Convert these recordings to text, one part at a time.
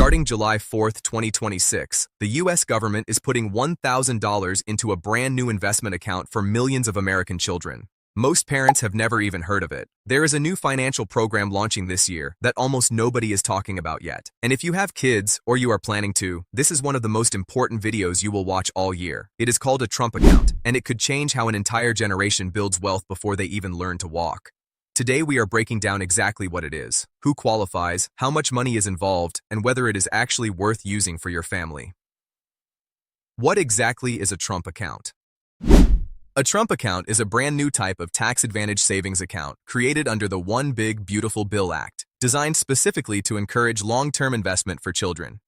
Starting July 4th, 2026, the U.S. government is putting $1,000 into a brand new investment account for millions of American children. Most parents have never even heard of it. There is a new financial program launching this year that almost nobody is talking about yet. And if you have kids, or you are planning to, this is one of the most important videos you will watch all year. It is called a Trump account, and it could change how an entire generation builds wealth before they even learn to walk. Today we are breaking down exactly what it is, who qualifies, how much money is involved, and whether it is actually worth using for your family. What exactly is a Trump account? A Trump account is a brand new type of tax-advantaged savings account created under the One Big Beautiful Bill Act, designed specifically to encourage long-term investment for children.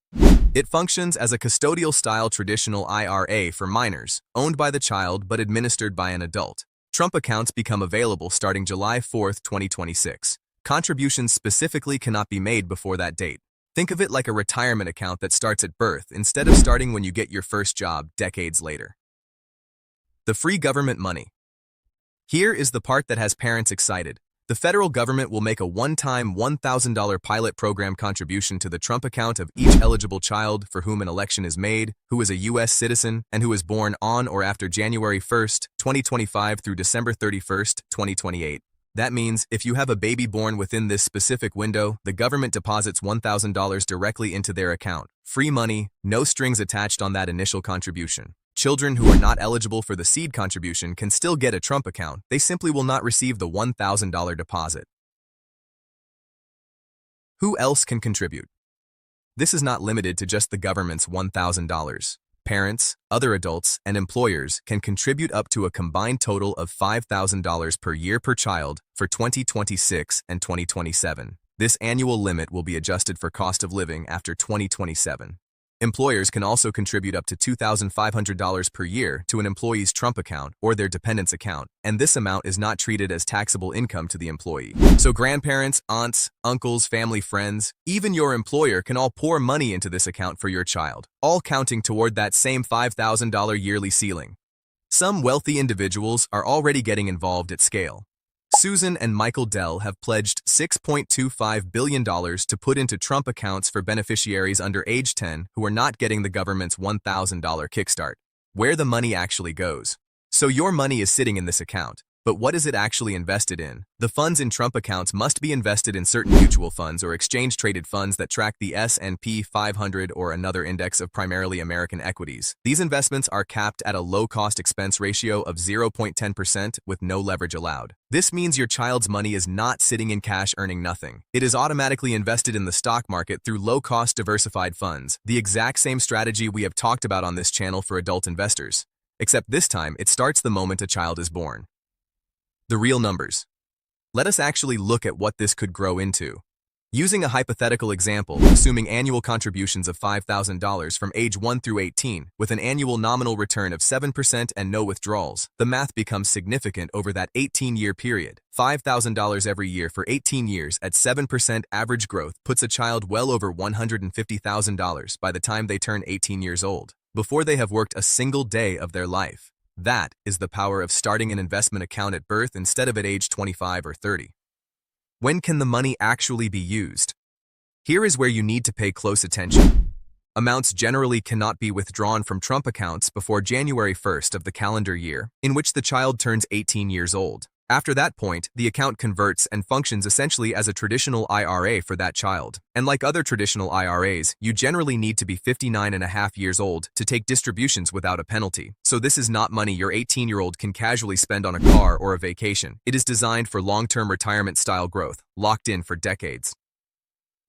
It functions as a custodial-style traditional IRA for minors, owned by the child but administered by an adult. Trump accounts become available starting July 4th, 2026. Contributions specifically cannot be made before that date. Think of it like a retirement account that starts at birth instead of starting when you get your first job decades later. The free government money. Here is the part that has parents excited. The federal government will make a one-time $1,000 pilot program contribution to the Trump account of each eligible child for whom an election is made, who is a U.S. citizen, and who is born on or after January 1st, 2025 through December 31st, 2028. That means if you have a baby born within this specific window, the government deposits $1,000 directly into their account. Free money, no strings attached on that initial contribution. Children who are not eligible for the seed contribution can still get a Trump account. They simply will not receive the $1,000 deposit. Who else can contribute? This is not limited to just the government's $1,000. Parents, other adults, and employers can contribute up to a combined total of $5,000 per year per child for 2026 and 2027. This annual limit will be adjusted for cost of living after 2027. Employers can also contribute up to $2,500 per year to an employee's Trump account or their dependent's account, and this amount is not treated as taxable income to the employee. So grandparents, aunts, uncles, family, friends, even your employer can all pour money into this account for your child, all counting toward that same $5,000 yearly ceiling. Some wealthy individuals are already getting involved at scale. Susan and Michael Dell have pledged $6.25 billion to put into Trump accounts for beneficiaries under age 10 who are not getting the government's $1,000 kickstart. Where the money actually goes. So your money is sitting in this account, but what is it actually invested in? The funds in Trump accounts must be invested in certain mutual funds or exchange-traded funds that track the S&P 500 or another index of primarily American equities. These investments are capped at a low-cost expense ratio of 0.10% with no leverage allowed. This means your child's money is not sitting in cash earning nothing. It is automatically invested in the stock market through low-cost diversified funds, the exact same strategy we have talked about on this channel for adult investors. Except this time, it starts the moment a child is born. The real numbers. Let us actually look at what this could grow into. Using a hypothetical example, assuming annual contributions of $5,000 from age 1 through 18, with an annual nominal return of 7% and no withdrawals, the math becomes significant over that 18-year period. $5,000 every year for 18 years at 7% average growth puts a child well over $150,000 by the time they turn 18 years old, before they have worked a single day of their life. That is the power of starting an investment account at birth instead of at age 25 or 30. When can the money actually be used? Here is where you need to pay close attention. Amounts generally cannot be withdrawn from Trump accounts before January 1st of the calendar year in which the child turns 18 years old. After that point, the account converts and functions essentially as a traditional IRA for that child. And like other traditional IRAs, you generally need to be 59.5 years old to take distributions without a penalty. So this is not money your 18-year-old can casually spend on a car or a vacation. It is designed for long-term retirement-style growth, locked in for decades.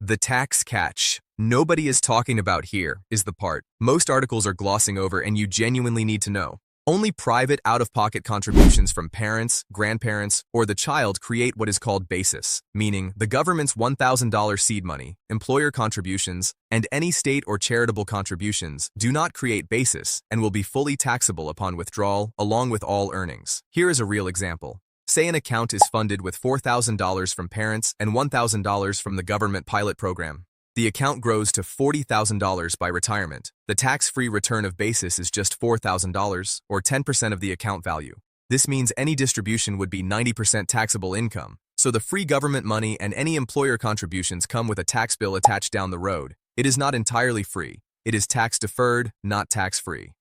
The tax catch nobody is talking about here is the part most articles are glossing over and you genuinely need to know. Only private out-of-pocket contributions from parents, grandparents, or the child create what is called basis, meaning the government's $1,000 seed money, employer contributions, and any state or charitable contributions do not create basis and will be fully taxable upon withdrawal along with all earnings. Here is a real example. Say an account is funded with $4,000 from parents and $1,000 from the government pilot program. The account grows to $40,000 by retirement. The tax-free return of basis is just $4,000, or 10% of the account value. This means any distribution would be 90% taxable income. So the free government money and any employer contributions come with a tax bill attached down the road. It is not entirely free. It is tax-deferred, not tax-free.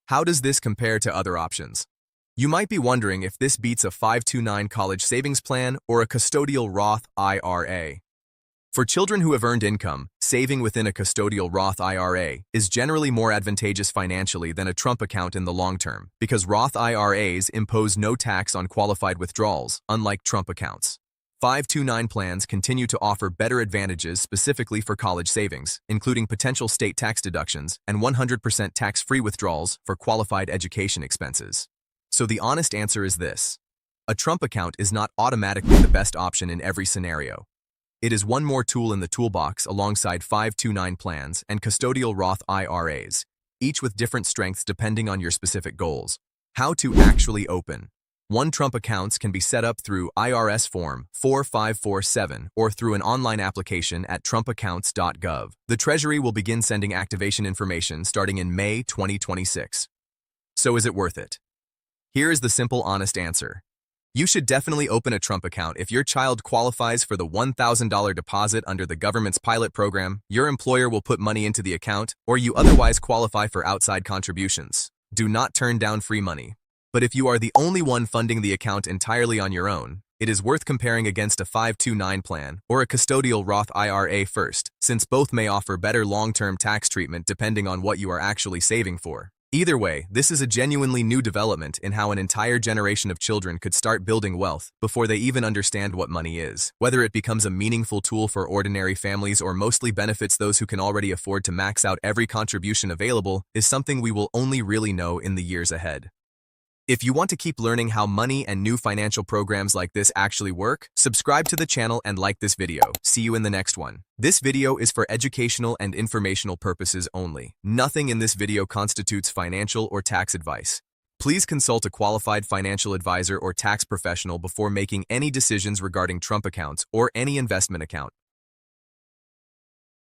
How does this compare to other options? You might be wondering if this beats a 529 college savings plan or a custodial Roth IRA. For children who have earned income, saving within a custodial Roth IRA is generally more advantageous financially than a Trump account in the long term, because Roth IRAs impose no tax on qualified withdrawals, unlike Trump accounts. 529 plans continue to offer better advantages specifically for college savings, including potential state tax deductions and 100% tax-free withdrawals for qualified education expenses. So the honest answer is this: a Trump account is not automatically the best option in every scenario. It is one more tool in the toolbox alongside 529 plans and custodial Roth IRAs, each with different strengths depending on your specific goals. How to actually open. One Trump accounts can be set up through IRS Form 4547 or through an online application at trumpaccounts.gov. The Treasury will begin sending activation information starting in May 2026. So is it worth it? Here is the simple, honest answer. You should definitely open a Trump account if your child qualifies for the $1,000 deposit under the government's pilot program, your employer will put money into the account, or you otherwise qualify for outside contributions. Do not turn down free money. But if you are the only one funding the account entirely on your own, it is worth comparing against a 529 plan or a custodial Roth IRA first, since both may offer better long-term tax treatment depending on what you are actually saving for. Either way, this is a genuinely new development in how an entire generation of children could start building wealth before they even understand what money is. Whether it becomes a meaningful tool for ordinary families or mostly benefits those who can already afford to max out every contribution available is something we will only really know in the years ahead. If you want to keep learning how money and new financial programs like this actually work, subscribe to the channel and like this video. See you in the next one. This video is for educational and informational purposes only. Nothing in this video constitutes financial or tax advice. Please consult a qualified financial advisor or tax professional before making any decisions regarding Trump accounts or any investment account.